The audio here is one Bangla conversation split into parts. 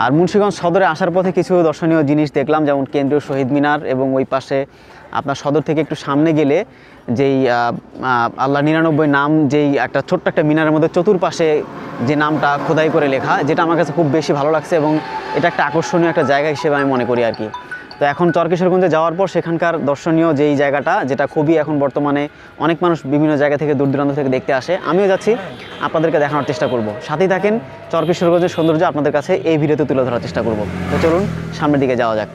আর মুন্সিগঞ্জ সদরে আসার পথে কিছু দর্শনীয় জিনিস দেখলাম, যেমন কেন্দ্রীয় শহীদ মিনার, এবং ওই পাশে আপনার সদর থেকে একটু সামনে গেলে যেই আল্লাহ 99 নাম, যেই একটা ছোট্ট একটা মিনারের মধ্যে চতুর্পাশে যে নামটা খোদাই করে লেখা, যেটা আমার কাছে খুব বেশি ভালো লাগছে এবং এটা একটা আকর্ষণীয় একটা জায়গা হিসেবে আমি মনে করি আর কি। তো এখন চরকিশোরগঞ্জে যাওয়ার পর সেখানকার দর্শনীয় যেই জায়গাটা, যেটা খুবই এখন বর্তমানে অনেক মানুষ বিভিন্ন জায়গা থেকে দূর দূরান্ত থেকে দেখতে আসে, আমিও যাচ্ছি, আপনাদেরকে দেখানোর চেষ্টা করব। সাথেই থাকেন, চরকিশোরগঞ্জের সৌন্দর্য আপনাদের কাছে এই ভিডিওতে তুলে ধরার চেষ্টা করব। তো চলুন সামনের দিকে যাওয়া যাক।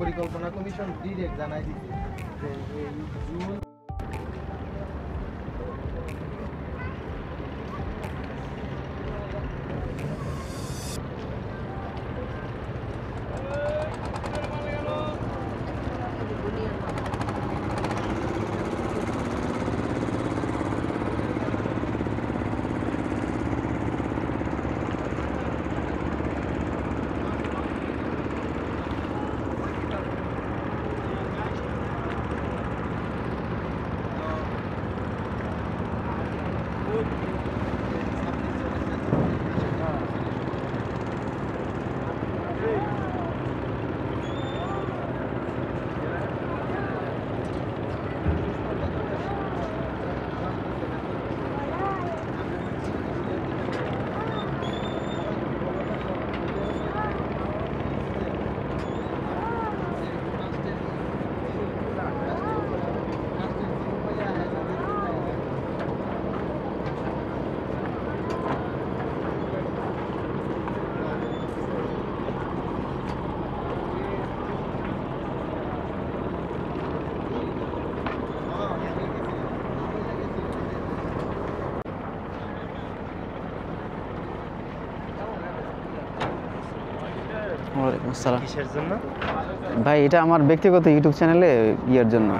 পরিকল্পনা কমিশন ডিরেক্ট জানাই দিচ্ছে যে এই জুন ওয়ালাইকুম আসসালাম। কিসের জন্য ভাই, এটা আমার ব্যক্তিগত ইউটিউব চ্যানেলে ইয়ের জন্য।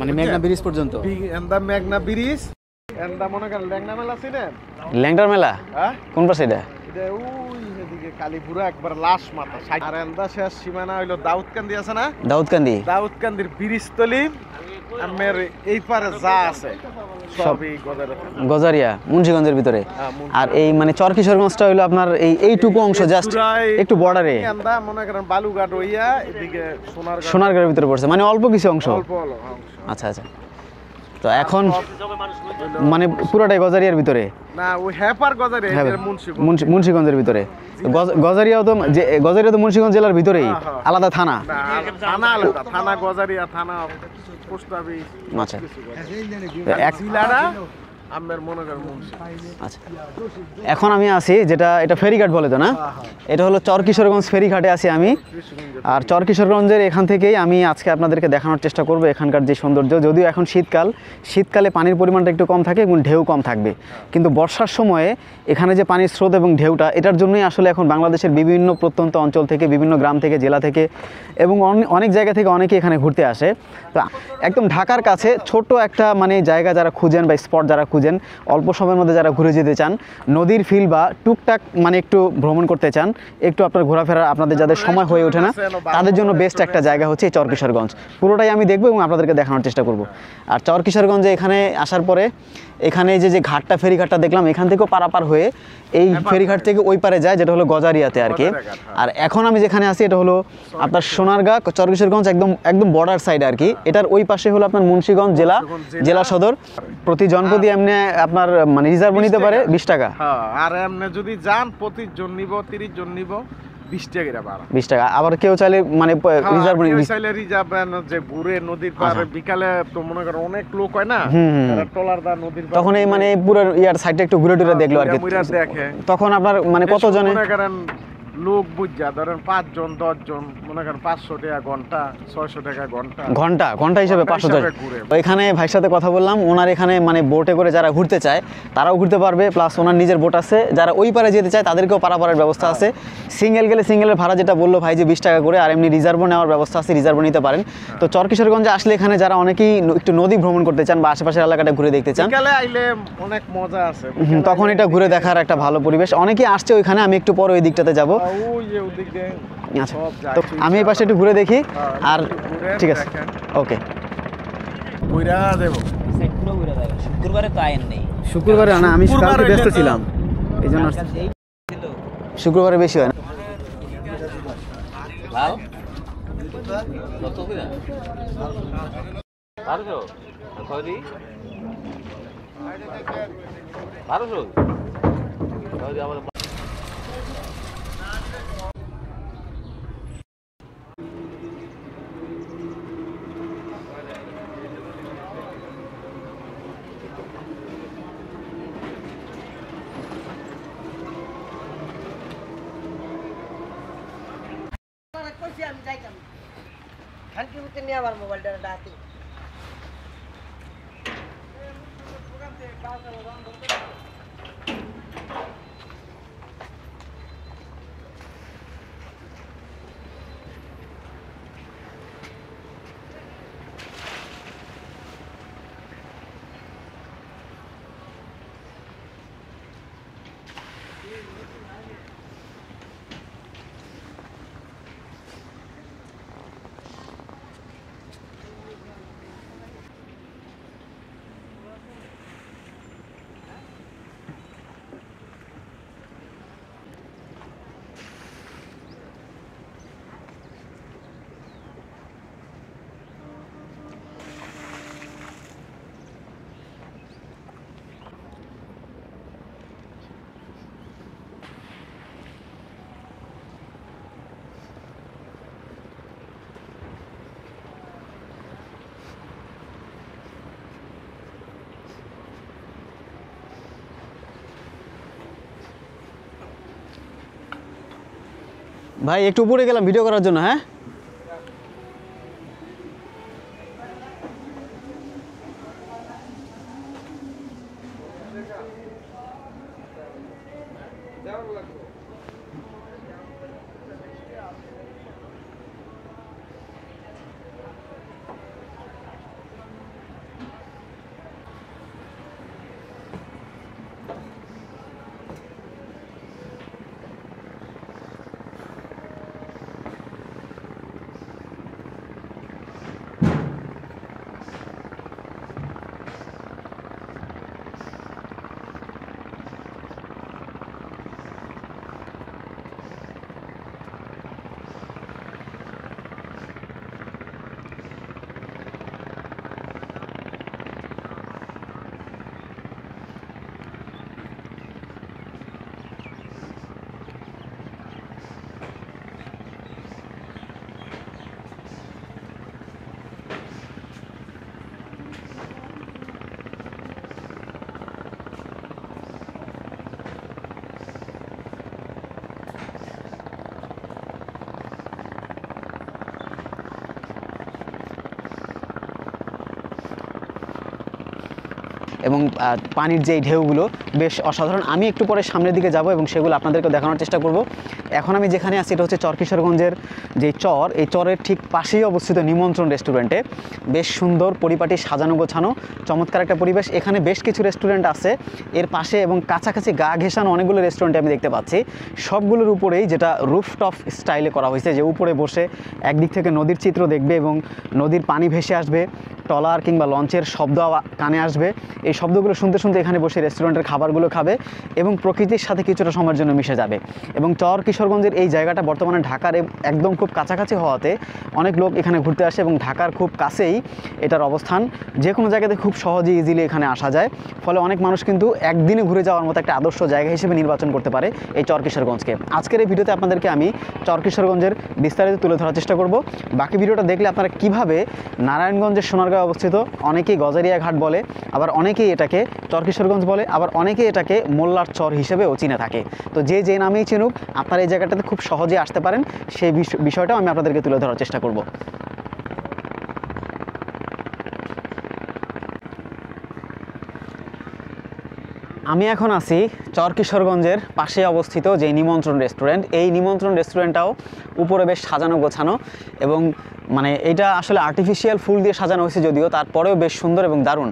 মানে মেঘনা ব্রিজ পর্যন্ত এন্দা মেঘনা ব্রিজ এন্দা মনে করেন ল্যাংনা মেলা ছিলেন ল্যাংটার মেলা হ্যাঁ কোন পাশে এটা এটা ওই এদিকে কালীপুরা একবার লাশ মাথা আর এন্দা শেষ সীমানা হইলো দাউদকান্দি আছে না দাউদকান্দি দাউদকান্দির ব্রিজতলি আমের এই পারে যা আছে সবই গজারিয়া মুন্সিগঞ্জের ভিতরে আর এই মানে চরকিশোরগঞ্জটা হইলো আপনার এইটুকু অংশ জাস্ট একটু বর্ডারে এন্দা মনে করেন বালুঘাট হইয়া এদিকে সোনারগাঁওয়ের ভিতরে পড়ছে মানে অল্প কিছু অংশ অল্প আচ্ছা আচ্ছা তো এখন মানে পুরোটাই গজারিয়ার ভিতরে না ওই হ্যাপার গজারিয়া এর মুন্সিগঞ্জের ভিতরে গজারিয়াও তো যে গজারিয়া তো মুন্সিগঞ্জ জেলার ভিতরেই আলাদা থানা থানা আলাদা থানা গজারিয়া থানা পোস্ট অফিস আচ্ছা এক জেলাটা আমের মনে করেন মুন্সি আচ্ছা এখন আমি আছি যেটা এটা ফেরিঘাট বলে তো না এটা হলো চরকিশোরগঞ্জ ফেরিঘাটে আছি আমি আর চরকিশোরগঞ্জের এখান থেকেই আমি আজকে আপনাদেরকে দেখানোর চেষ্টা করব এখানকার যে সৌন্দর্য যদিও এখন শীতকালে পানির পরিমাণটা একটু কম থাকে এবং ঢেউ কম থাকবে কিন্তু বর্ষার সময়ে এখানে যে পানির স্রোত এবং ঢেউটা এটার জন্যই আসলে এখন বাংলাদেশের বিভিন্ন প্রত্যন্ত অঞ্চল থেকে বিভিন্ন গ্রাম থেকে জেলা থেকে এবং অনেক জায়গা থেকে অনেকে এখানে ঘুরতে আসে তো একদম ঢাকার কাছে ছোট একটা মানে জায়গা যারা খুঁজেন বা স্পট যারা খুঁজেন অল্প সময়ের মধ্যে যারা ঘুরে যেতে চান নদীর ফিল বা টুকটাক মানে একটু ভ্রমণ করতে চান একটু আপনার ঘোরাফেরা আপনাদের যাদের সময় হয়ে ওঠে না তাদের জন্য বেস্ট একটা জায়গা হচ্ছে এই চরকিশোরগঞ্জ পুরোটাই আমি দেখবো এবং আপনাদেরকে দেখানোর চেষ্টা করব আর চরকিশোরগঞ্জে এখানে আসার পরে এখানে যে ঘাটটা ফেরিঘাটটা দেখলাম এখান থেকেও পারাপার হয়ে এই ফেরিঘাট থেকে ওই পারে যায় যেটা হলো গজারিয়াতে আর কি আর এখন আমি যেখানে আছি এটা হলো আপনার সোনারগাঁ চরকিশোরগঞ্জ একদম বর্ডার সাইড আর কি এটার ওই পাশে হলো আপনার মুন্সিগঞ্জ জেলা সদর প্রতি জনপদই এমনি আপনার মানে রিজার্ভ নিতে পারে 20 টাকা আর এমনি যদি যান প্রতি জন নিব 30 জন নিব 20 টাকা ভাড়া 20 টাকা আবার কেউ চাইলে মানে রিজার্ভ চাইলে রিজার্ভ যে ঘুরে নদীর পাড়ে বিকালে তো মনে করেন অনেক লোক হয় না ট্রলার দা নদীর তখন এই মানে পুরো ইয়ার সাইডটা একটু ঘুরে টুরে দেখলো আর কি তখন আপনার মানে কত জনে মনে করেন লোক বুঝা ধরেন 5 জন 10 জন মনে করেন 500 টাকা ঘন্টা 600 টাকা ঘন্টা হিসেবে 500 টাকা এখানে ভাইয়ের সাথে কথা বললাম ওনার এখানে মানে বোটে করে যারা ঘুরতে চায় তারাও ঘুরতে পারবে প্লাস ওনার নিজের বোট আছে যারা ওই পারে যেতে চায় তাদেরকেও পারাপারের ব্যবস্থা আছে সিঙ্গেল গেলে সিঙ্গেলের ভাড়া যেটা বললো ভাই যে 20 টাকা করে আর এমনি রিজার্ভও নেওয়ার ব্যবস্থা আছে রিজার্ভও নিতে পারেন তো চরকিশোরগঞ্জে আসলে এখানে যারা অনেকেই একটু নদী ভ্রমণ করতে চান বা আশেপাশের এলাকাটা ঘুরে দেখতে চান বিকালে আইলে অনেক মজা আছে তখন এটা ঘুরে দেখার একটা ভালো পরিবেশ অনেকেই আসছে ওইখানে আমি একটু পরে ওই দিকটাতে যাবো আচ্ছা তো আমি এই পাশে একটু ঘুরে দেখি আর ঠিক আছে ওকে শুক্রবারে তো আইন নেই শুক্রবারে না আমি কালকে ব্যস্ত ছিলাম এই জন্য শুক্রবারে বেশি হয় না লাল কত করে 1200 কয়দি 1200 কয়দি আমার আমি যাইতাম খানকি উঠে নিয়ে আবার মোবাইলটা ডাকি ভাই একটু উপরে গেলাম ভিডিও করার জন্য, হ্যাঁ। এবং পানির যে ঢেউগুলো বেশ অসাধারণ। আমি একটু পরে সামনের দিকে যাব এবং সেগুলো আপনাদেরকে দেখানোর চেষ্টা করব। এখন আমি যেখানে আছি এটা হচ্ছে চরকিশোরগঞ্জের যে চর, এই চরের ঠিক পাশেই অবস্থিত নিমন্ত্রণ রেস্টুরেন্টে। বেশ সুন্দর পরিপাটি, সাজানো গোছানো, চমৎকার একটা পরিবেশ। এখানে বেশ কিছু রেস্টুরেন্ট আছে এর পাশে এবং কাছাকাছি গা ঘেঁষানো অনেকগুলো রেস্টুরেন্টে আমি দেখতে পাচ্ছি। সবগুলোর উপরেই যেটা রুফটপ স্টাইলে করা হয়েছে, যে উপরে বসে একদিক থেকে নদীর চিত্র দেখবে এবং নদীর পানি ভেসে আসবে, ট্রলার কিংবা লঞ্চের শব্দ কানে আসবে। এই শব্দগুলো শুনতে শুনতে এখানে বসে রেস্টুরেন্টের খাবারগুলো খাবে এবং প্রকৃতির সাথে কিছুটা সময়ের জন্য মিশে যাবে। এবং চরকিশোরগঞ্জের এই জায়গাটা বর্তমানে ঢাকার একদম খুব কাছাকাছি হওয়াতে অনেক লোক এখানে ঘুরতে আসে এবং ঢাকার খুব কাছেই এটার অবস্থান। যে কোনো জায়গাতে খুব সহজেই ইজিলি এখানে আসা যায়। ফলে অনেক মানুষ কিন্তু একদিনে ঘুরে যাওয়ার মতো একটা আদর্শ জায়গা হিসেবে নির্বাচন করতে পারে এই চরকিশোরগঞ্জকে। আজকের এই ভিডিওতে আপনাদেরকে আমি চরকিশোরগঞ্জের বিস্তারিত তুলে ধরার চেষ্টা করব। বাকি ভিডিওটা দেখলে আপনারা কিভাবে নারায়ণগঞ্জের সোনারগাঁও অবস্থিত, অনেকেই গজারিয়া ঘাট বলে, আবার অনেকেই এটাকে চরকিশোরগঞ্জ বলে, আবার অনেকেই এটাকে মোল্লার চর হিসেবেও চিনে থাকে। তো যে নামেই চিনুক, আপনারা এই জায়গাটাতে খুব সহজে আসতে পারেন, সেই বিষয়টাও আমি আপনাদেরকে তুলে ধরার চেষ্টা করব। আমি এখন আছি চরকিশোরগঞ্জের পাশে অবস্থিত যে নিমন্ত্রণ রেস্টুরেন্ট। এই নিমন্ত্রণ রেস্টুরেন্টটাও উপরে বেশ সাজানো গোছানো এবং মানে এটা আসলে আর্টিফিশিয়াল ফুল দিয়ে সাজানো হয়েছে যদিও, তারপরেও বেশ সুন্দর এবং দারুণ।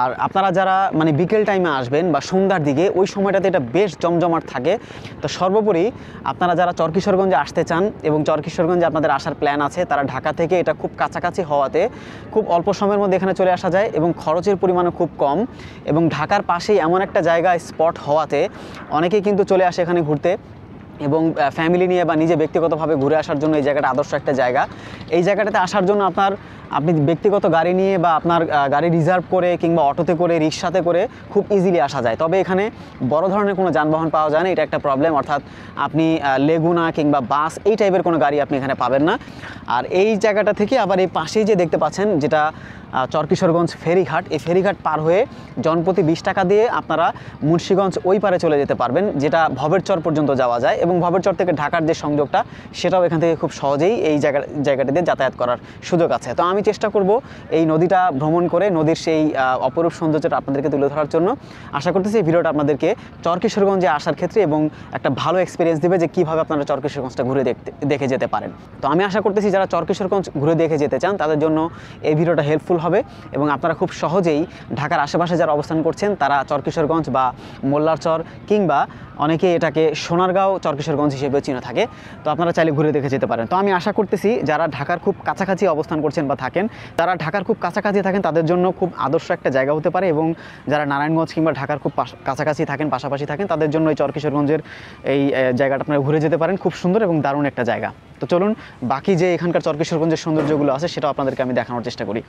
আর আপনারা যারা মানে বিকেল টাইমে আসবেন বা সন্ধ্যার দিকে, ওই সময়টাতে এটা বেশ জমজমাট থাকে। তো সর্বোপরি আপনারা যারা চরকিশোরগঞ্জে আসতে চান এবং চরকিশোরগঞ্জে আপনাদের আসার প্ল্যান আছে, তারা ঢাকা থেকে এটা খুব কাছাকাছি হওয়াতে খুব অল্প সময়ের মধ্যে এখানে চলে আসা যায় এবং খরচের পরিমাণও খুব কম। এবং ঢাকার পাশেই এমন একটা জায়গা স্পট হওয়াতে অনেকেই কিন্তু চলে আসে এখানে ঘুরতে এবং ফ্যামিলি নিয়ে বা নিজে ব্যক্তিগতভাবে ঘুরে আসার জন্য এই জায়গাটা আদর্শ একটা জায়গা। এই জায়গাটাতে আসার জন্য আপনি ব্যক্তিগত গাড়ি নিয়ে বা আপনার গাড়ি রিজার্ভ করে কিংবা অটোতে করে, রিক্সাতে করে খুব ইজিলি আসা যায়। তবে এখানে বড় ধরনের কোনো যানবাহন পাওয়া যায় না, এটা একটা প্রবলেম। অর্থাৎ আপনি লেগুনা কিংবা বাস এই টাইপের কোনো গাড়ি আপনি এখানে পাবেন না। আর এই জায়গাটা থেকে আবার এই পাশেই যে দেখতে পাচ্ছেন যেটা চরকিশোরগঞ্জ ফেরিঘাট, এই ফেরিঘাট পার হয়ে জনপ্রতি 20 টাকা দিয়ে আপনারা মুন্সিগঞ্জ ওই পারে চলে যেতে পারবেন, যেটা ভবের চর পর্যন্ত যাওয়া যায়। এবং ভবের চর থেকে ঢাকার যে সংযোগটা, সেটাও এখান থেকে খুব সহজেই এই জায়গাটিতে যাতায়াত করার সুযোগ আছে। তো আমি চেষ্টা করব এই নদীটা ভ্রমণ করে নদীর সেই অপরূপ সৌন্দর্যটা আপনাদেরকে তুলে ধরার জন্য। আশা করতেছি এই ভিডিওটা আপনাদেরকে চরকিশোরগঞ্জে আসার ক্ষেত্রে এবং একটা ভালো এক্সপিরিয়েন্স দেবে যে কীভাবে আপনারা চরকিশোরগঞ্জটা ঘুরে দেখে যেতে পারেন। তো আমি আশা করতেছি যারা চরকিশোরগঞ্জ ঘুরে দেখে যেতে চান তাদের জন্য এই ভিডিওটা হেল্পফুল হবে এবং আপনারা খুব সহজেই ঢাকার আশেপাশে যারা অবস্থান করছেন তারা চরকিশোরগঞ্জ বা মোল্লার চর কিংবা অনেকে এটাকে সোনারগাঁও চরকিশোরগঞ্জ হিসেবে চিনে থাকে, তো আপনারা চাইলে ঘুরে দেখে যেতে পারেন। তো আমি আশা করতেছি যারা ঢাকার খুব কাছাকাছি অবস্থান করছেন বা থাকেন, তারা ঢাকার খুব কাছাকাছি থাকেন, তাদের জন্য খুব আদর্শ একটা জায়গা হতে পারে। এবং যারা নারায়ণগঞ্জ কিংবা ঢাকার খুব কাছাকাছি থাকেন, পাশাপাশি থাকেন, তাদের জন্য এই চরকিশোরগঞ্জের এই জায়গাটা আপনারা ঘুরে যেতে পারেন। খুব সুন্দর এবং দারুণ একটা জায়গা। তো চলুন বাকি যে এখানকার চরকিশোরগঞ্জের সৌন্দর্যগুলো আছে সেটাও আপনাদেরকে আমি দেখানোর চেষ্টা করি।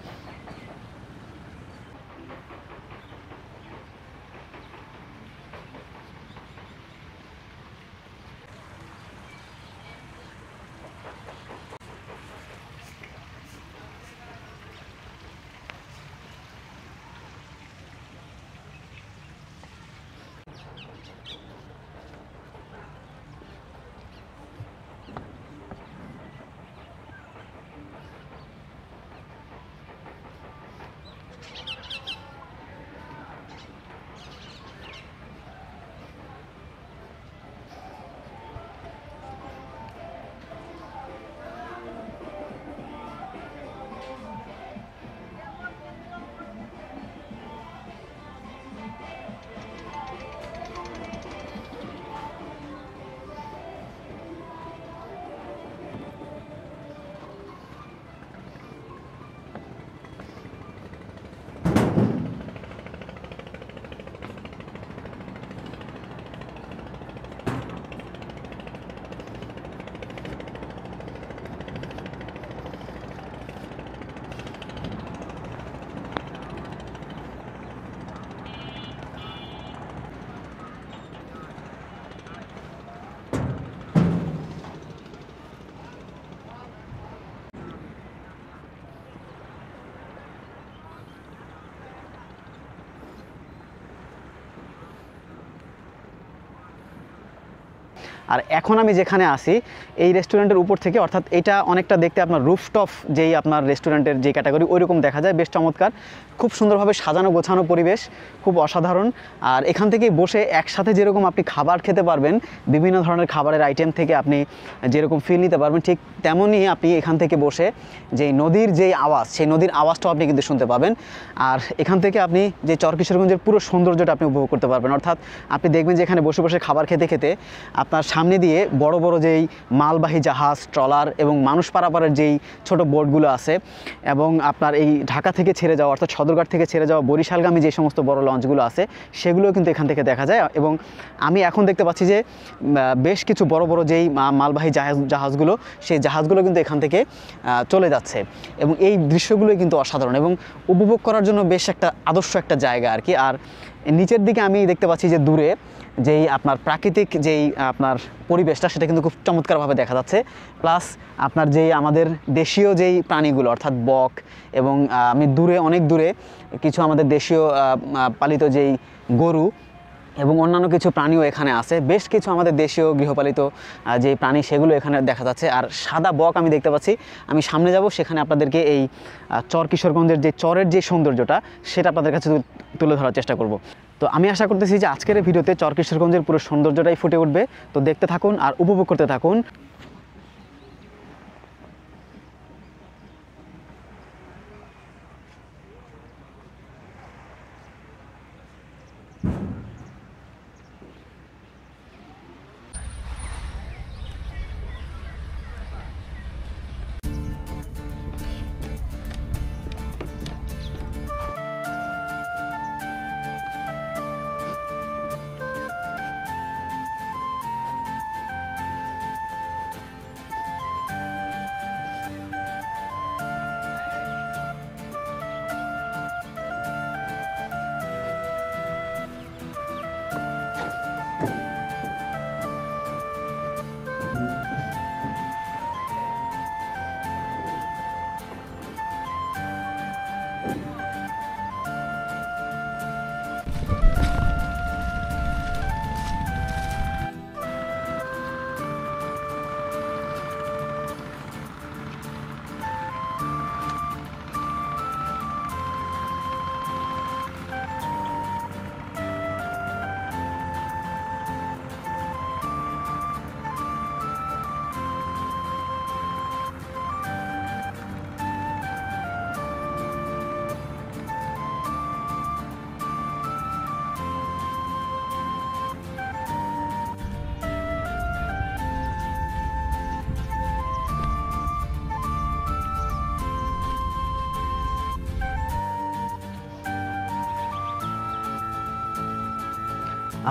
আর এখন আমি যেখানে আছি এই রেস্টুরেন্টের উপর থেকে, অর্থাৎ এটা অনেকটা দেখতে আপনার রুফটপ যেই আপনার রেস্টুরেন্টের যে ক্যাটাগরি ওইরকম দেখা যায়, বেশ চমৎকার, খুব সুন্দরভাবে সাজানো গোছানো পরিবেশ, খুব অসাধারণ। আর এখান থেকেই বসে একসাথে যেরকম আপনি খাবার খেতে পারবেন, বিভিন্ন ধরনের খাবারের আইটেম থেকে আপনি যেরকম ফিল নিতে পারবেন, ঠিক তেমনই আপনি এখান থেকে বসে যেই নদীর যেই আওয়াজ, সেই নদীর আওয়াজটাও আপনি কিন্তু শুনতে পাবেন। আর এখান থেকে আপনি যে চর কিশোরগঞ্জের পুরো সৌন্দর্যটা আপনি উপভোগ করতে পারবেন। অর্থাৎ আপনি দেখবেন যে এখানে বসে বসে খাবার খেতে খেতে আপনার সামনে দিয়ে বড় বড় যেই মালবাহী জাহাজ, ট্রলার এবং মানুষ পারাপারের যেই ছোট বোটগুলো আছে, এবং আপনার এই ঢাকা থেকে ছেড়ে যাওয়া অর্থাৎ সদরঘাট থেকে ছেড়ে যাওয়া বরিশালগামী যে সমস্ত বড় লঞ্চগুলো আছে সেগুলো কিন্তু এখান থেকে দেখা যায়। এবং আমি এখন দেখতে পাচ্ছি যে বেশ কিছু বড় বড় যেই মালবাহী জাহাজগুলো, সেই জাহাজগুলো কিন্তু এখান থেকে চলে যাচ্ছে, এবং এই দৃশ্যগুলোই কিন্তু অসাধারণ এবং উপভোগ করার জন্য বেশ একটা আদর্শ একটা জায়গা আর কি। আর নিচের দিকে আমি দেখতে পাচ্ছি যে দূরে যেই আপনার প্রাকৃতিক যেই আপনার পরিবেশটা, সেটা কিন্তু খুব চমৎকারভাবে দেখা যাচ্ছে। প্লাস আপনার যেই আমাদের দেশীয় যেই প্রাণীগুলো অর্থাৎ বক, এবং আমি দূরে অনেক দূরে কিছু আমাদের দেশীয় পালিত যেই গরু এবং অন্যান্য কিছু প্রাণীও এখানে আছে, বেশ কিছু আমাদের দেশীয় গৃহপালিত যে প্রাণী সেগুলো এখানে দেখা যাচ্ছে। আর সাদা বক আমি দেখতে পাচ্ছি। আমি সামনে যাব, সেখানে আপনাদেরকে এই চর কিশোরগঞ্জের যে চরের যে সৌন্দর্যটা সেটা আপনাদের কাছে তুলে ধরার চেষ্টা করব। তো আমি আশা করতেছি যে আজকের এই ভিডিওতে চর কিশোরগঞ্জের পুরো সৌন্দর্যটাই ফুটে উঠবে। তো দেখতে থাকুন আর উপভোগ করতে থাকুন।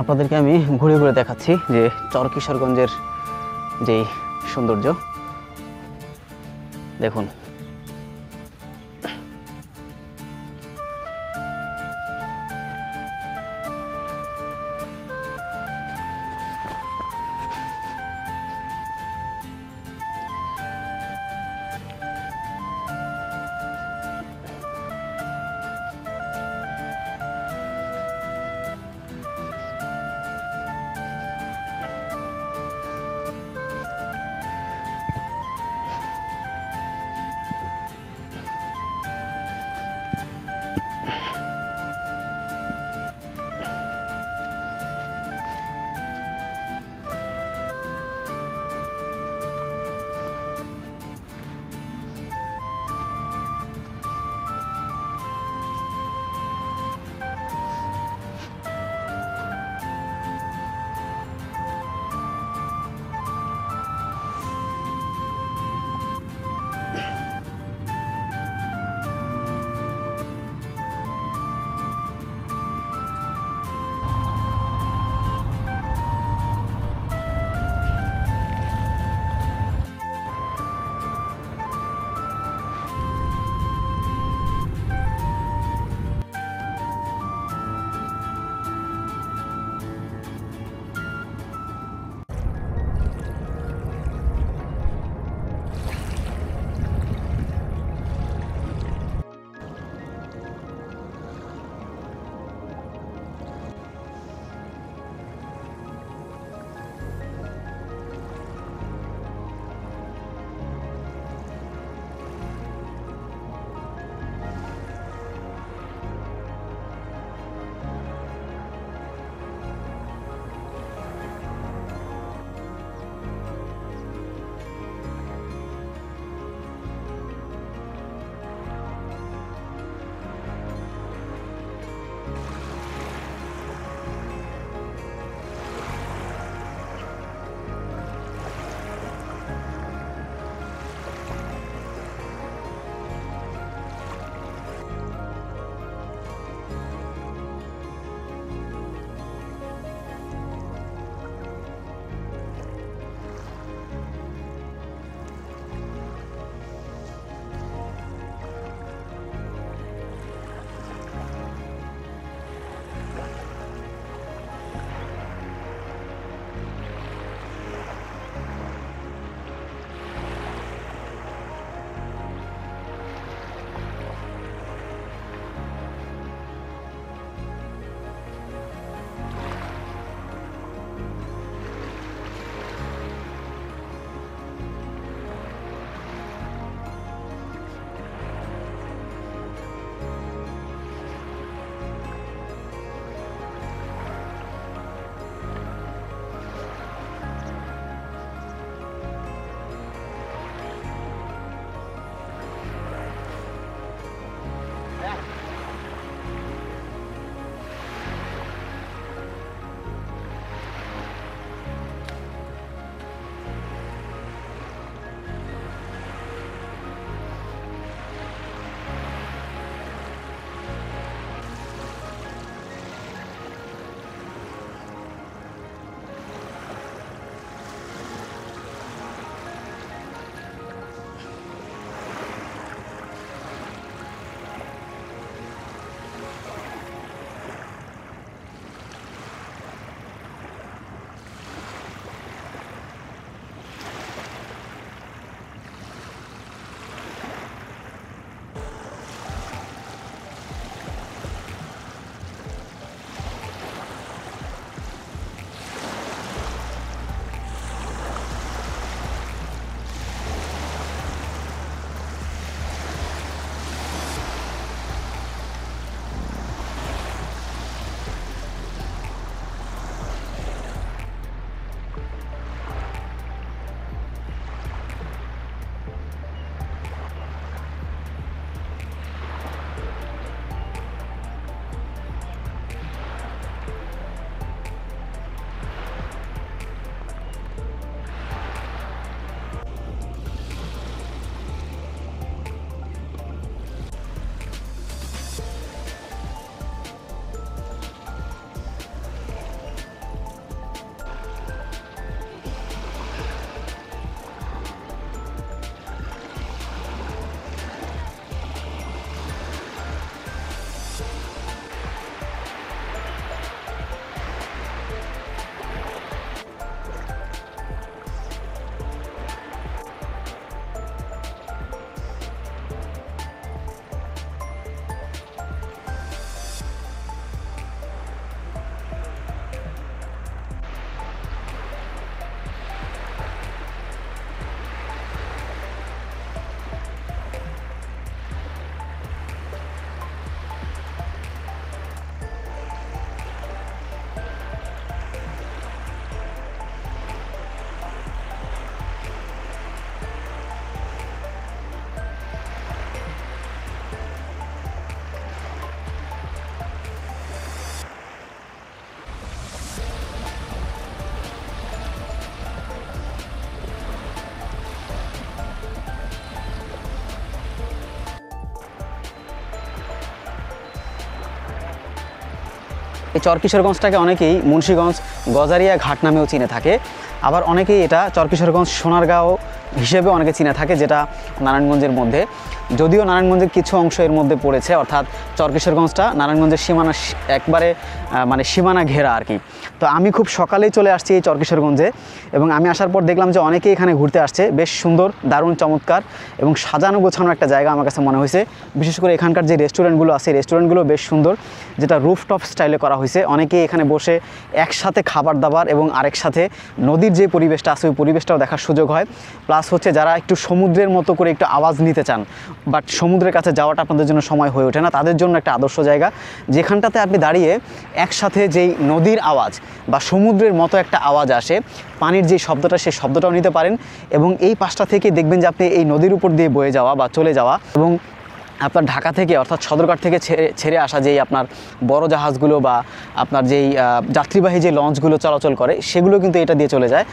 আপনাদেরকে আমি ঘুরে ঘুরে দেখাচ্ছি যে চর কিশোরগঞ্জের যেই সৌন্দর্য দেখুন। এই চরকিশোরগঞ্জটাকে অনেকেই মুন্সিগঞ্জ গজারিয়া ঘাট নামেও চিনে থাকে, আবার অনেকেই এটা চরকিশোরগঞ্জ সোনারগাঁও হিসেবে অনেকে চিনে থাকে, যেটা নারায়ণগঞ্জের মধ্যে। যদিও নারায়ণগঞ্জের কিছু অংশ এর মধ্যে পড়েছে, অর্থাৎ চরকিশোরগঞ্জটা নারায়ণগঞ্জের সীমানা একবারে মানে সীমানা ঘেরা আর কি। তো আমি খুব সকালেই চলে আসছি এই চরকিশোরগঞ্জে, এবং আমি আসার পর দেখলাম যে অনেকেই এখানে ঘুরতে আসছে। বেশ সুন্দর, দারুণ, চমৎকার এবং সাজানো গোছানো একটা জায়গা আমার কাছে মনে হয়েছে। বিশেষ করে এখানকার যে রেস্টুরেন্টগুলো আছে, রেস্টুরেন্টগুলো বেশ সুন্দর, যেটা রুফটপ স্টাইলে করা হয়েছে। অনেকেই এখানে বসে একসাথে খাবার দাবার এবং আরেক সাথে নদীর যে পরিবেশটা আছে ওই পরিবেশটাও দেখার সুযোগ হয়। প্লাস হচ্ছে যারা একটু সমুদ্রের মতো করে একটু আওয়াজ নিতে চান, বাট সমুদ্রের কাছে যাওয়াটা আপনাদের জন্য সময় হয়ে ওঠে না, তাদের জন্য একটা আদর্শ জায়গা, যেখানটাতে আপনি দাঁড়িয়ে একসাথে যেই নদীর আওয়াজ বা সমুদ্রের মতো একটা আওয়াজ আসে, পানির যে শব্দটা, সেই শব্দটাও নিতে পারেন। এবং এই পাশটা থেকে দেখবেন যে আপনি এই নদীর উপর দিয়ে বয়ে যাওয়া বা চলে যাওয়া, এবং আপনার ঢাকা থেকে অর্থাৎ সদরঘাট থেকে ছেড়ে আসা যেই আপনার বড় জাহাজগুলো বা আপনার যেই যাত্রীবাহী যে লঞ্চগুলো চলাচল করে, সেগুলো কিন্তু এটা দিয়ে চলে যায়।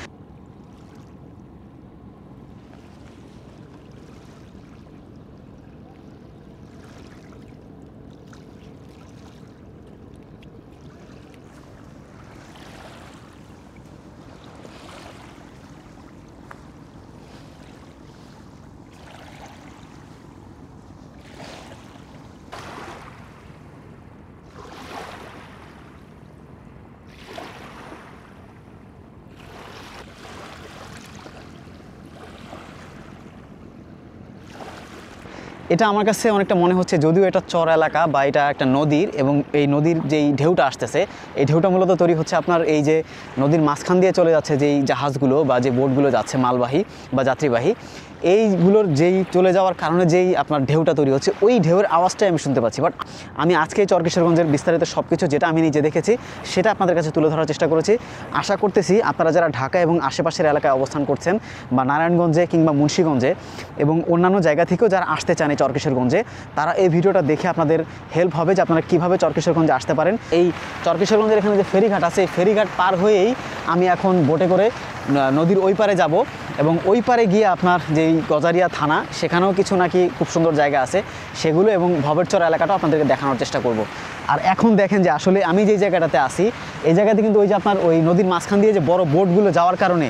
এটা আমার কাছে অনেকটা মনে হচ্ছে, যদিও এটা চর এলাকা বা এটা একটা নদীর, এবং এই নদীর যেই ঢেউটা আসতেছে, এই ঢেউটা মূলত তৈরি হচ্ছে আপনার এই যে নদীর মাঝখান দিয়ে চলে যাচ্ছে যেই জাহাজগুলো বা যে বোটগুলো যাচ্ছে মালবাহী বা যাত্রীবাহী, এইগুলোর যেই চলে যাওয়ার কারণে যেই আপনার ঢেউটা তৈরি হচ্ছে, ওই ঢেউয়ের আওয়াজটাই আমি শুনতে পাচ্ছি। বাট আমি আজকে চরকিশোরগঞ্জের বিস্তারিত সব কিছু যেটা আমি নিজে দেখেছি সেটা আপনাদের কাছে তুলে ধরার চেষ্টা করেছি। আশা করতেছি আপনারা যারা ঢাকা এবং আশেপাশের এলাকায় অবস্থান করছেন, বা নারায়ণগঞ্জে কিংবা মুন্সিগঞ্জে এবং অন্যান্য জায়গা থেকেও যারা আসতে চান এই চরকিশোরগঞ্জে, তারা এই ভিডিওটা দেখে আপনাদের হেল্প হবে যে আপনারা কীভাবে চরকিশোরগঞ্জে আসতে পারেন। এই চরকিশোরগঞ্জের এখানে যে ফেরিঘাট আছে, এই ফেরিঘাট পার হয়েই আমি এখন বোটে করে নদীর ওই পারে যাব, এবং ওই পারে গিয়ে আপনার যেই গজারিয়া থানা, সেখানেও কিছু নাকি খুব সুন্দর জায়গা আছে সেগুলো, এবং ভবেরচর এলাকাটাও আপনাদেরকে দেখানোর চেষ্টা করব। আর এখন দেখেন যে আসলে আমি যেই জায়গাটাতে আছি, এই জায়গাতে কিন্তু ওই যে আপনার ওই নদীর মাঝখান দিয়ে যে বড় বোটগুলো যাওয়ার কারণে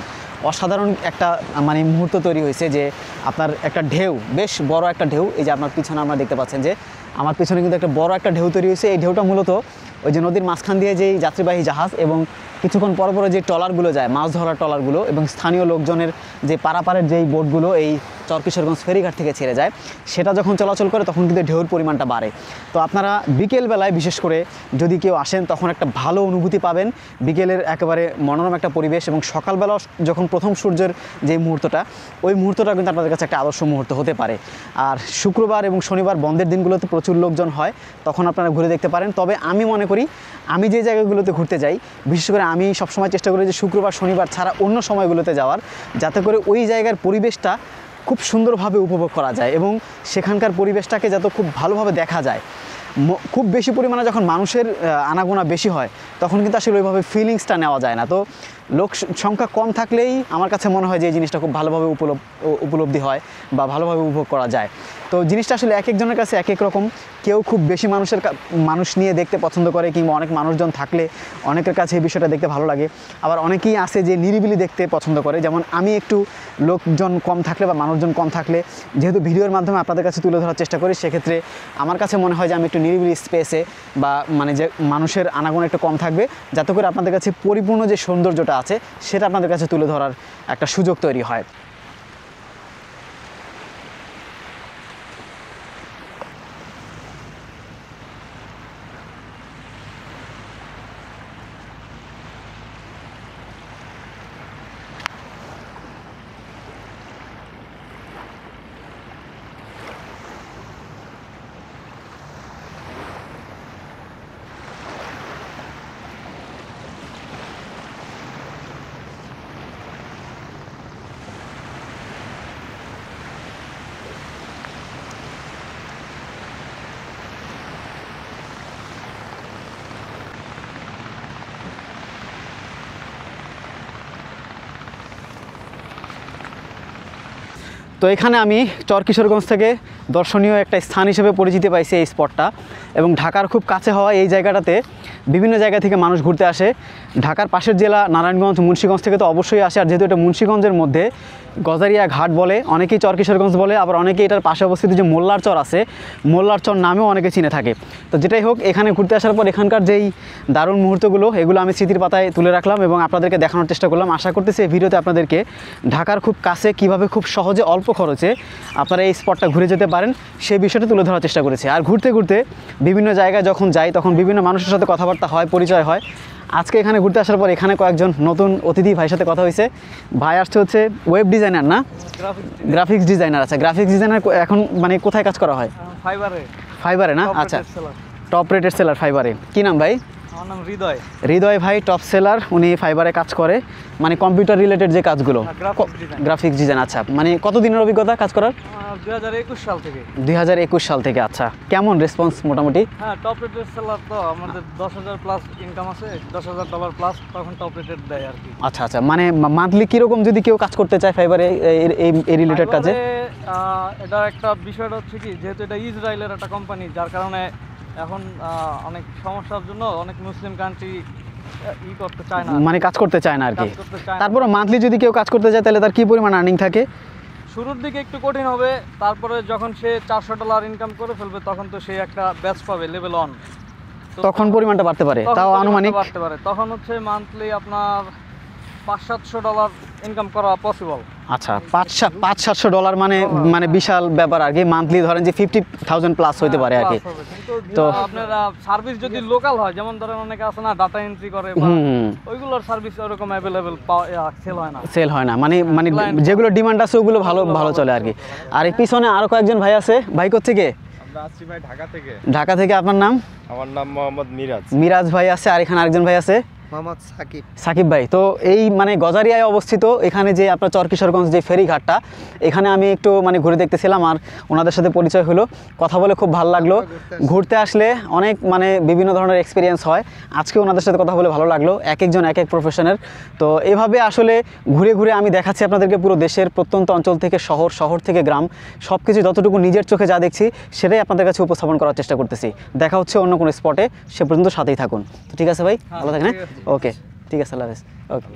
অসাধারণ একটা মানে মুহূর্ত তৈরি হয়েছে, যে আপনার একটা ঢেউ, বেশ বড় একটা ঢেউ, এই যে আপনার পিছনে আমরা দেখতে পাচ্ছেন যে আমার পিছনে কিন্তু একটা বড় একটা ঢেউ তৈরি হয়েছে। এই ঢেউটা মূলত ওই যে নদীর মাঝখান দিয়ে যেই যাত্রীবাহী জাহাজ এবং কিছুক্ষণ পর পরে যে ট্রলারগুলো যায়, মাছ ধরার ট্রলারগুলো, এবং স্থানীয় লোকজনের যে পারাপারের যেই বোটগুলো এই চরকিশোরগঞ্জ ফেরিঘাট থেকে ছেড়ে যায়, সেটা যখন চলাচল করে তখন কিন্তু ঢেউর পরিমাণটা বাড়ে। তো আপনারা বিকেলবেলায় বিশেষ করে যদি কেউ আসেন, তখন একটা ভালো অনুভূতি পাবেন, বিকেলের একেবারে মনোরম একটা পরিবেশ, এবং সকালবেলা যখন প্রথম সূর্যের যে মুহূর্তটা, ওই মুহূর্তটা কিন্তু আপনাদের কাছে একটা আদর্শ মুহূর্ত হতে পারে। আর শুক্রবার এবং শনিবার বন্ধের দিনগুলোতে প্রচুর লোকজন হয়, তখন আপনারা ঘুরে দেখতে পারেন। তবে আমি মনে করি, আমি যে জায়গাগুলোতে ঘুরতে যাই, বিশেষ করে আমি সবসময় চেষ্টা করি যে শুক্রবার শনিবার ছাড়া অন্য সময়গুলোতে যাওয়ার, যাতে করে ওই জায়গার পরিবেশটা খুব সুন্দরভাবে উপভোগ করা যায় এবং সেখানকার পরিবেশটাকে যাতে খুব ভালোভাবে দেখা যায়। খুব বেশি পরিমাণে যখন মানুষের আনাগোনা বেশি হয়, তখন কিন্তু আসলে ওইভাবে ফিলিংসটা নেওয়া যায় না। তো লোক সংখ্যা কম থাকলেই আমার কাছে মনে হয় যে এই জিনিসটা খুব ভালোভাবে উপলব্ধি হয় বা ভালোভাবে উপভোগ করা যায়। তো জিনিসটা আসলে এক একজনের কাছে এক এক রকম। কেউ খুব বেশি মানুষ নিয়ে দেখতে পছন্দ করে, কিংবা অনেক মানুষজন থাকলে অনেকের কাছে এই বিষয়টা দেখতে ভালো লাগে। আবার অনেকেই আছে যে নিরিবিলি দেখতে পছন্দ করে, যেমন আমি একটু লোকজন কম থাকলে বা মানুষজন কম থাকলে, যেহেতু ভিডিওর মাধ্যমে আপনাদের কাছে তুলে ধরার চেষ্টা করি, সেক্ষেত্রে আমার কাছে মনে হয় যে আমি একটু নিরিবিলি স্পেসে বা মানে যে মানুষের আনাগোনা একটু কম থাকবে, যাতে করে আপনাদের কাছে পরিপূর্ণ যে সৌন্দর্যটা আছে সেটা আপনাদের কাছে তুলে ধরার একটা সুযোগ তৈরি হয়। তো এখানে আমি চরকিশোরগঞ্জ থেকে দর্শনীয় একটা স্থান হিসেবে পরিচিতি পাইছি এই স্পটটা, এবং ঢাকার খুব কাছে হওয়া এই জায়গাটাতে বিভিন্ন জায়গা থেকে মানুষ ঘুরতে আসে। ঢাকার পাশের জেলা নারায়ণগঞ্জ, মুন্সিগঞ্জ থেকে তো অবশ্যই আসে। আর যেহেতু এটা মুন্সিগঞ্জের মধ্যে গজারিয়া ঘাট বলে, অনেকেই চরকিশোরগঞ্জ বলে, আবার অনেকেই এটার পাশে অবস্থিত যে মোল্লার চর আছে, মোল্লার চর নামেও অনেকে চিনে থাকে। তো যেটাই হোক, এখানে ঘুরতে আসার পর এখানকার যেই দারুণ মুহূর্তগুলো, এগুলো আমি স্মৃতির পাতায় তুলে রাখলাম এবং আপনাদেরকে দেখানোর চেষ্টা করলাম। আশা করতেছি এই ভিডিওতে আপনাদেরকে ঢাকার খুব কাছে কীভাবে খুব সহজে অল্প খরচে আপনারা এই স্পটটা ঘুরে যেতে পারেন সেই বিষয়টা তুলে ধরার চেষ্টা করেছি। আর ঘুরতে ঘুরতে বিভিন্ন জায়গায় যখন যাই তখন বিভিন্ন মানুষের সাথে কথাবার্তা হয়, পরিচয় হয়। আজকে এখানে ঘুরতে আসার পর এখানে কয়েকজন নতুন অতিথি ভাইয়ের সাথে কথা হয়েছে। ভাই আসছে হচ্ছে ওয়েব ডিজাইনার, না গ্রাফিক্স ডিজাইনার। আচ্ছা, গ্রাফিক্স ডিজাইনার এখন মানে কোথায় কাজ করা হয়? ফাইবারে না? আচ্ছা, টপ রেটেড সেলার ফাইবারে। কী নাম ভাই? আমার নাম হৃদয়। হৃদয় ভাই টপ সেলার, উনি ফাইবারে কাজ করে, মানে কম্পিউটার রিলেটেড যে কাজগুলো, গ্রাফিক্স ডিজাইন। আচ্ছা, মানে কতদিনের অভিজ্ঞতা কাজ করার? 2021 সাল থেকে। 2021 সাল থেকে। আচ্ছা, কেমন রেসপন্স মোটামুটি? হ্যাঁ, টপ রেটেড সেলার তো আমাদের 10,000 প্লাস ইনকাম আছে, $10,000 প্লাস, তখন টপ রেটেড দেয় আর কি। আচ্ছা আচ্ছা, মানে মান্থলি কীরকম যদি কেউ কাজ করতে চায় ফাইবারে এই রিলেটেড কাজে? এটা একটা বিষয়টা হচ্ছে কি, যেহেতু এটা ইসরায়েলের একটা কোম্পানি, যার কারণে এখন অনেক সমস্যার জন্য অনেক মুসলিম কান্ট্রি করতে চায় না, মানে কাজ করতে চায় না আর কি। কাজ করতে চায় না। তারপরে মান্থলি যদি কেউ কাজ করতে চায় তাহলে তার কি পরিমাণ আর্নিং থাকে? শুরুর দিকে একটু কঠিন হবে, তারপরে যখন সে $400 ইনকাম করে ফেলবে তখন তো সে একটা ব্যাচ পাবে লেভেল 1, তখন পরিমাণটা বাড়তে পারে, তাও আনুমানিক বাড়তে পারে। তখন হচ্ছে মান্থলি আপনার $500-700 ইনকাম করা পসিবল। আচ্ছা, $500-700 মানে বিশাল ব্যাপার আর কি। মান্থলি ধরেন যে 50,000 প্লাস হইতে পারে আর কি। তো আপনার সার্ভিস যদি লোকাল হয়, যেমন ধরেন অনেকে আছে না ডাটা এন্ট্রি করে, ওইগুলোর সার্ভিস ওরকম অ্যাভেলেবেল সেল হয় না, মানে যেগুলো ডিমান্ড আছে ওগুলো ভালো চলে আর কি। আর এই পিছনে আরো কয়েকজন ভাই আছে। ভাই কোথা থেকে? আমরা আসছি ভাই ঢাকা থেকে। ঢাকা থেকে। আপনার নাম? আমার নাম মোহাম্মদ মিরাজ। মিরাজ ভাই আছে, আর এখানে আরেকজন ভাই আছে মোহাম্মদ সাকিব। সাকিব ভাই। তো এই মানে গজারিয়ায় অবস্থিত এখানে যে আপনার চরকিশোরগঞ্জ যে ফেরিঘাটটা, এখানে আমি একটু মানে ঘুরে দেখতেছিলাম আর ওনাদের সাথে পরিচয় হলো, কথা বলে খুব ভালো লাগলো। ঘুরতে আসলে অনেক মানে বিভিন্ন ধরনের এক্সপিরিয়েন্স হয়। আজকে ওনাদের সাথে কথা বলে ভালো লাগলো, এক একজন এক এক প্রফেশনের। তো এভাবে আসলে ঘুরে ঘুরে আমি দেখাচ্ছি আপনাদেরকে পুরো দেশের প্রত্যন্ত অঞ্চল থেকে শহর থেকে গ্রাম, সব কিছু যতটুকু নিজের চোখে যা দেখছি সেটাই আপনাদের কাছে উপস্থাপন করার চেষ্টা করতেছি। দেখা হচ্ছে অন্য কোনো স্পটে, সে পর্যন্ত সাথেই থাকুন। তো ঠিক আছে ভাই, ভালো থাকেন। ওকে, ঠিক আছে, আল্লাহ হাফেজ। ওকে।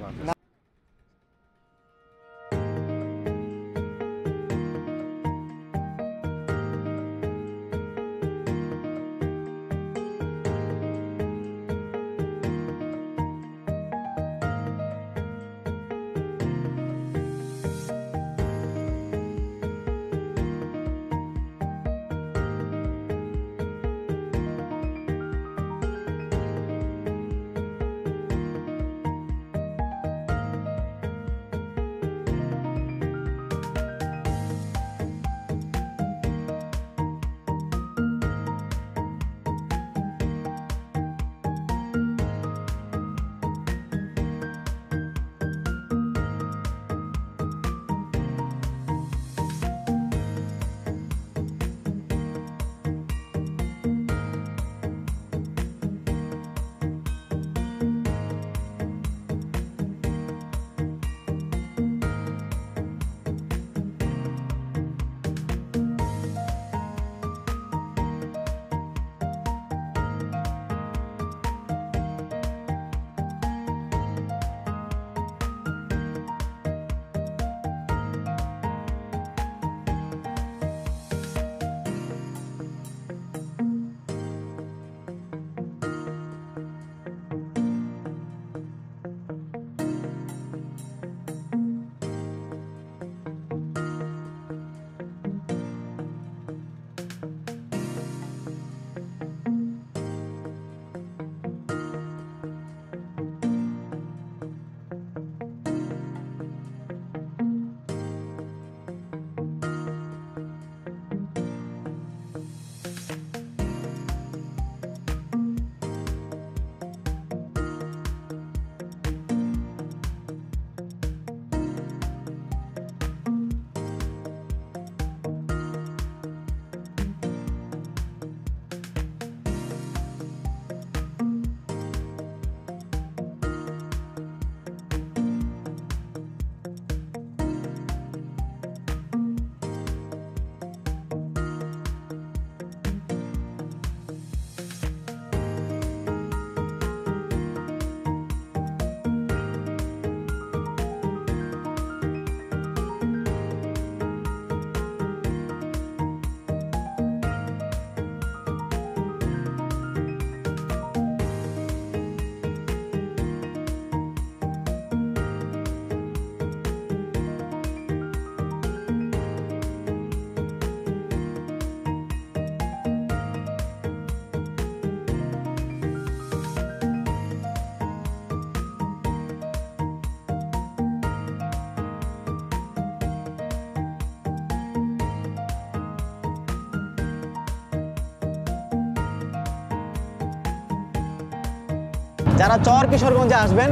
যারা চর কিশোরগঞ্জে আসবেন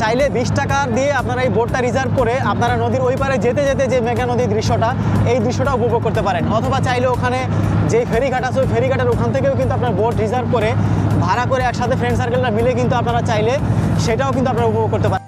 চাইলে 20 টাকা দিয়ে আপনারা এই বোটটা রিজার্ভ করে আপনারা নদীর ওই পারে যেতে যেতে যে মেঘনা নদীর দৃশ্যটা, এই দৃশ্যটা উপভোগ করতে পারেন। অথবা চাইলে ওখানে যে ফেরিঘাট আছে ওই ফেরিঘাটের ওখান থেকেও কিন্তু আপনার বোট রিজার্ভ করে ভাড়া করে একসাথে ফ্রেন্ড সার্কেলরা মিলে কিন্তু আপনারা চাইলে সেটাও কিন্তু আপনারা উপভোগ করতে পারেন।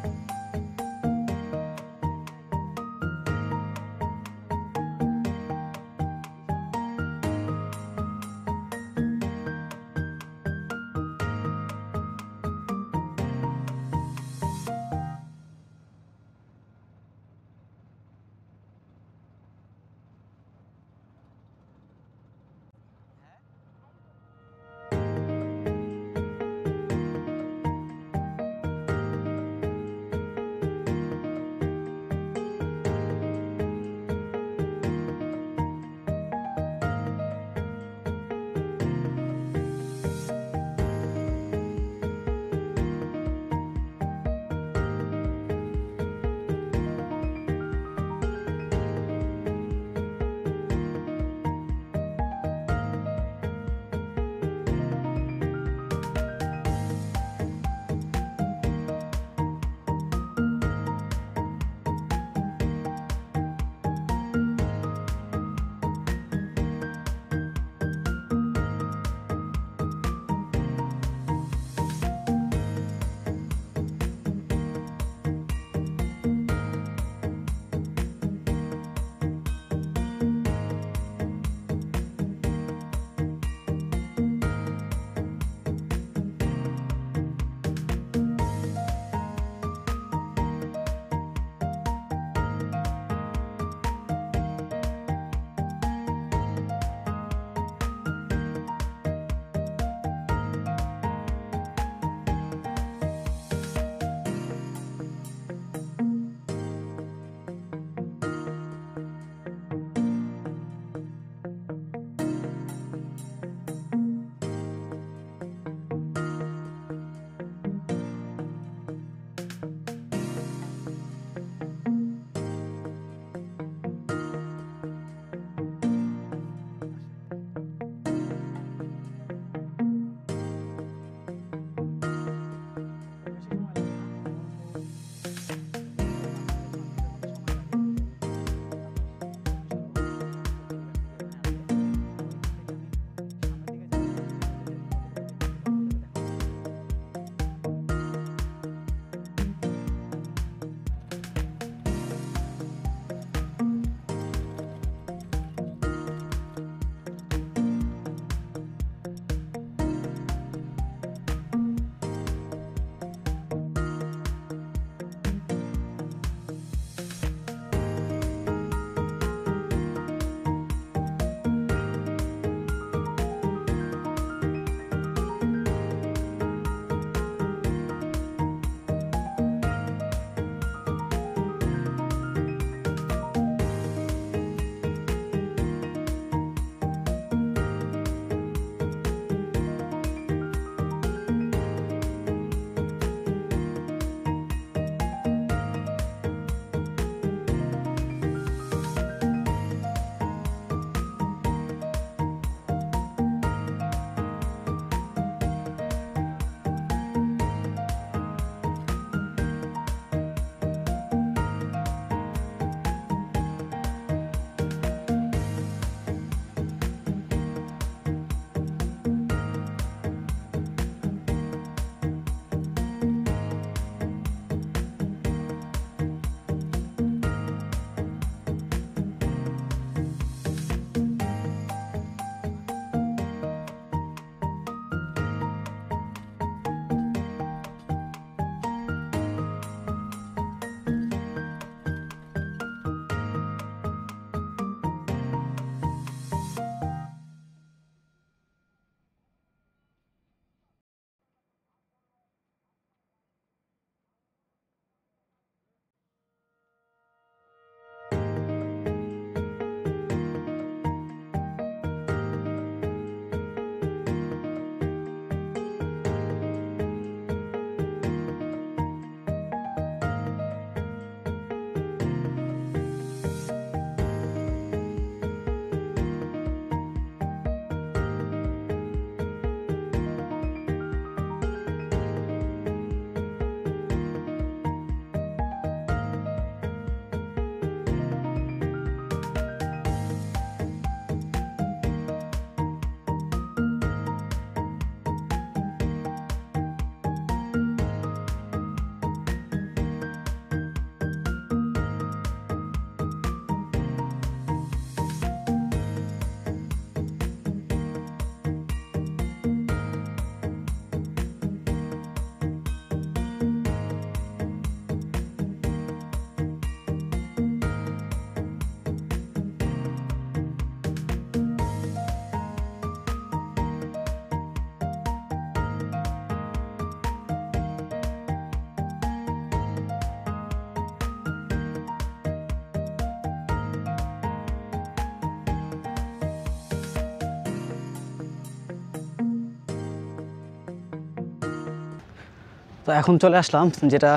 তো এখন চলে আসলাম যেটা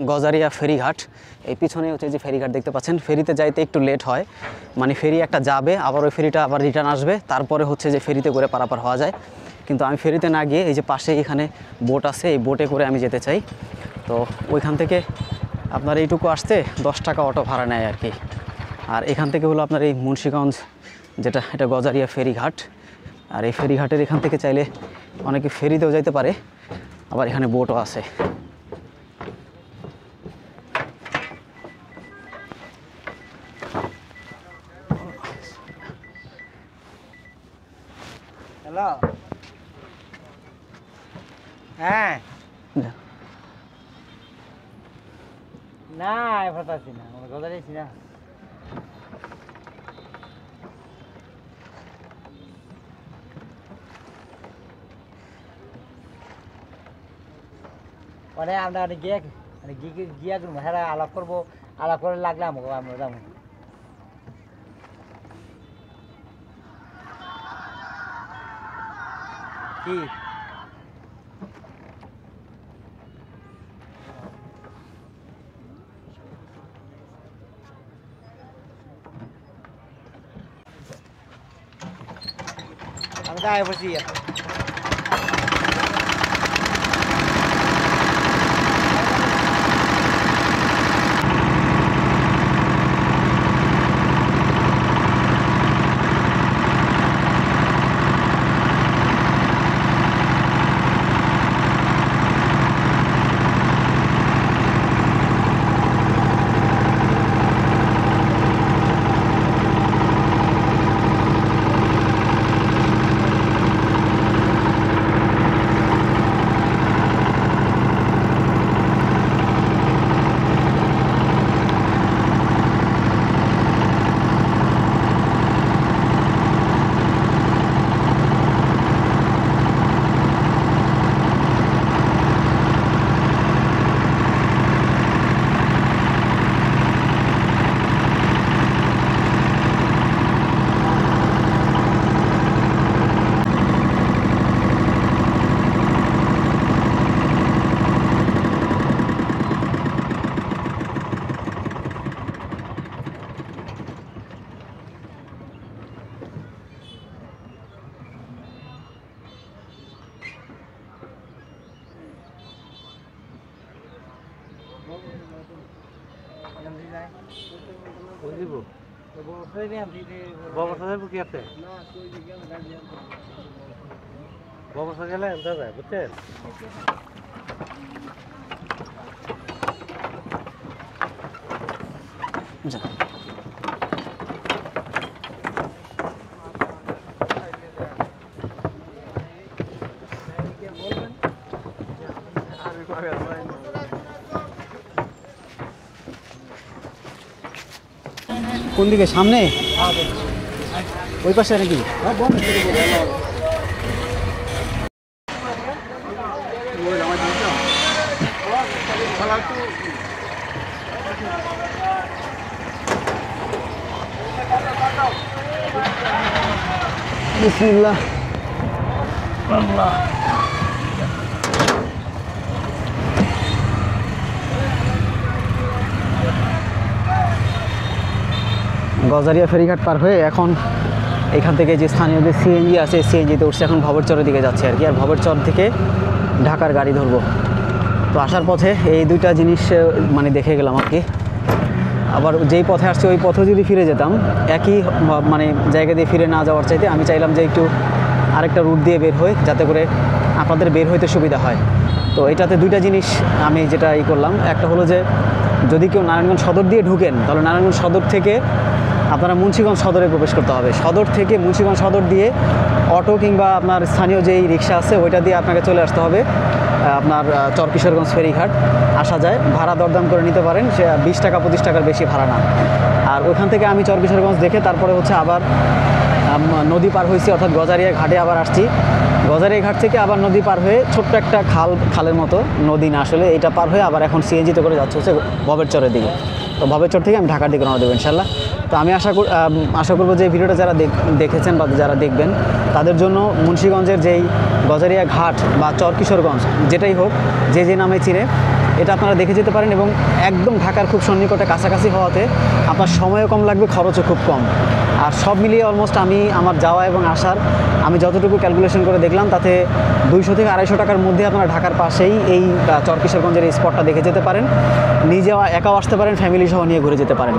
গজারিয়া ফেরিঘাট। এই পিছনে হচ্ছে যে ফেরিঘাট দেখতে পাচ্ছেন। ফেরিতে যাইতে একটু লেট হয়, মানে ফেরি একটা যাবে আবার ওই ফেরিটা আবার রিটার্ন আসবে, তারপরে হচ্ছে যে ফেরিতে করে পারাপার হওয়া যায়। কিন্তু আমি ফেরিতে না গিয়ে এই যে পাশে এখানে বোট আছে, এই বোটে করে আমি যেতে চাই। তো ওইখান থেকে আপনার এইটুকু আসতে 10 টাকা অটো ভাড়া নেয় আর কি। আর এখান থেকে হলো আপনার এই মুন্সিগঞ্জ, যেটা এটা গজারিয়া ফেরিঘাট। আর এই ফেরিঘাটের এখান থেকে চাইলে অনেকে ফেরিতেও যাইতে পারে, আবার এখানে বোটও আছে। হ্যালো, হ্যাঁ না এবার পাচ্ছি না, আমার কথা দিয়েছি না। পরে আমরা গিয়ে গিয়া করবো, হ্যাঁ আলাপ করবো, আলাপ করে লাগলে আমাকে আমরা যাবো। কি আমি তো আয় বসি। ব্যবস্থা গেলে দাদা বুঝছেন। কোন দিকে? সামনে ওই পাশে নাকি? বিসমিল্লাহ। গজারিয়া ফেরিঘাট পার হয়ে এখন এখান থেকে যে স্থানীয় যে সিএনজি আছে, সিএনজিতে উঠছে, এখন ভবেরচরের দিকে যাচ্ছে আর কি। আর ভবেরচর থেকে ঢাকার গাড়ি ধরবো। তো আসার পথে এই দুইটা জিনিস মানে দেখে গেলাম আর কি। আবার যেই পথে আসছে ওই পথে যদি ফিরে যেতাম, একই মানে জায়গা দিয়ে ফিরে না যাওয়ার চাইতে আমি চাইলাম যে একটু আরেকটা রুট দিয়ে বের হই, যাতে করে আপনাদের বের হইতে সুবিধা হয়। তো এটাতে দুইটা জিনিস আমি যেটা করলাম, একটা হলো যে যদি কেউ নারায়ণগঞ্জ সদর দিয়ে ঢুকেন, তাহলে নারায়ণগঞ্জ সদর থেকে আপনারা মুন্সিগঞ্জ সদরে প্রবেশ করতে হবে। সদর থেকে মুন্সিগঞ্জ সদর দিয়ে অটো কিংবা আপনার স্থানীয় যেই রিক্সা আছে ওইটা দিয়ে আপনাকে চলে আসতে হবে আপনার চরকিশোরগঞ্জ ফেরিঘাট। আসা যায়, ভাড়া দরদাম করে নিতে পারেন, সে 20 টাকা 25 টাকার বেশি ভাড়া না। আর ওইখান থেকে আমি চরকিশোরগঞ্জ দেখে তারপরে হচ্ছে আবার নদী পার হয়েছি, অর্থাৎ গজারিয়া ঘাটে আবার আসছি। গজারিয়া ঘাট থেকে আবার নদী পার হয়ে ছোট্ট একটা খালের মতো, নদী না আসলে, এটা পার হয়ে আবার এখন সিএনজিতে করে যাচ্ছে হচ্ছে ভবেরচরের দিকে। তো ভবেরচর থেকে আমি ঢাকার দিকে রওনা দেবো ইনশাল্লাহ। তো তো আমি আশা করব যে ভিডিওটা যারা দেখেছেন বা যারা দেখবেন তাদের জন্য মুন্সিগঞ্জের যেই গজারিয়া ঘাট বা চর কিশোরগঞ্জ যেটাই হোক, যে নামে চিনে, এটা আপনারা দেখে যেতে পারেন। এবং একদম ঢাকার খুব সন্নিকটে কাছাকাছি হওয়াতে আপনার সময়ও কম লাগবে, খরচও খুব কম। আর সব মিলিয়ে অলমোস্ট আমি আমার যাওয়া এবং আসার আমি যতটুকু ক্যালকুলেশন করে দেখলাম তাতে 200 থেকে 250 টাকার মধ্যে আপনারা ঢাকার পাশেই এই চর কিশোরগঞ্জের এই স্পটটা দেখে যেতে পারেন। নিজেও একাও আসতে পারেন, ফ্যামিলি সহ নিয়ে ঘুরে যেতে পারেন।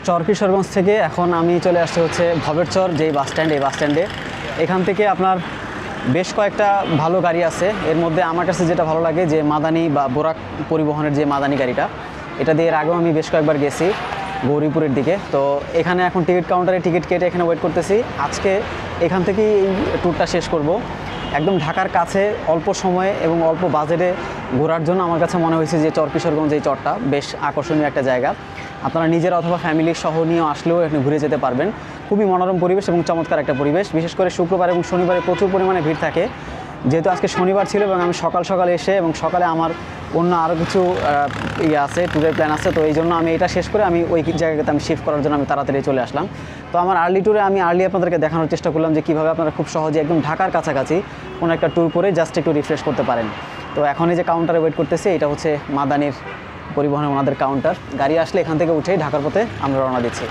চর কিশোরগঞ্জ থেকে এখন আমি চলে আসছি হচ্ছে ভবের চর যেই বাস স্ট্যান্ড, এই বাস স্ট্যান্ডে। এখান থেকে আপনার বেশ কয়েকটা ভালো গাড়ি আছে। এর মধ্যে আমার কাছে যেটা ভালো লাগে যে মাদানি বা বোরাক পরিবহনের যে মাদানি গাড়িটা, এটা দিয়ে এর আগেও আমি বেশ কয়েকবার গেছি গৌরীপুরের দিকে। তো এখানে এখন টিকিট কাউন্টারে টিকিট কেটে এখানে ওয়েট করতেছি। আজকে এখান থেকেই এই ট্যুরটা শেষ করব। একদম ঢাকার কাছে অল্প সময়ে এবং অল্প বাজেটে ঘোরার জন্য আমার কাছে মনে হয়েছে যে চর কিশোরগঞ্জ এই চরটা বেশ আকর্ষণীয় একটা জায়গা। আপনারা নিজেরা অথবা ফ্যামিলির সহ নিয়েও আসলেও এখানে ঘুরে যেতে পারবেন। খুবই মনোরম পরিবেশ এবং চমৎকার একটা পরিবেশ। বিশেষ করে শুক্রবার এবং শনিবারে প্রচুর পরিমাণে ভিড় থাকে। যেহেতু আজকে শনিবার ছিল এবং আমি সকাল সকাল এসে এবং সকালে আমার অন্য আরও কিছু আছে, ট্যুরের প্ল্যান আছে, তো এই জন্য আমি এটা শেষ করে আমি ওই জায়গাতে আমি শিফট করার জন্য আমি তাড়াতাড়ি চলে আসলাম। তো আমার আর্লি ট্যুরে আমি আপনাদেরকে দেখানোর চেষ্টা করলাম যে কীভাবে আপনারা খুব সহজে একদম ঢাকার কাছাকাছি কোনো একটা ট্যুর করে জাস্ট একটু রিফ্রেশ করতে পারেন। তো এখন এই যে কাউন্টারে ওয়েট করতেছি, এটা হচ্ছে মাদানির পরিবহনের ওনাদের কাউন্টার। গাড়ি আসলে এখান থেকে উঠেই ঢাকার পথে আমরা রওনা দিচ্ছি।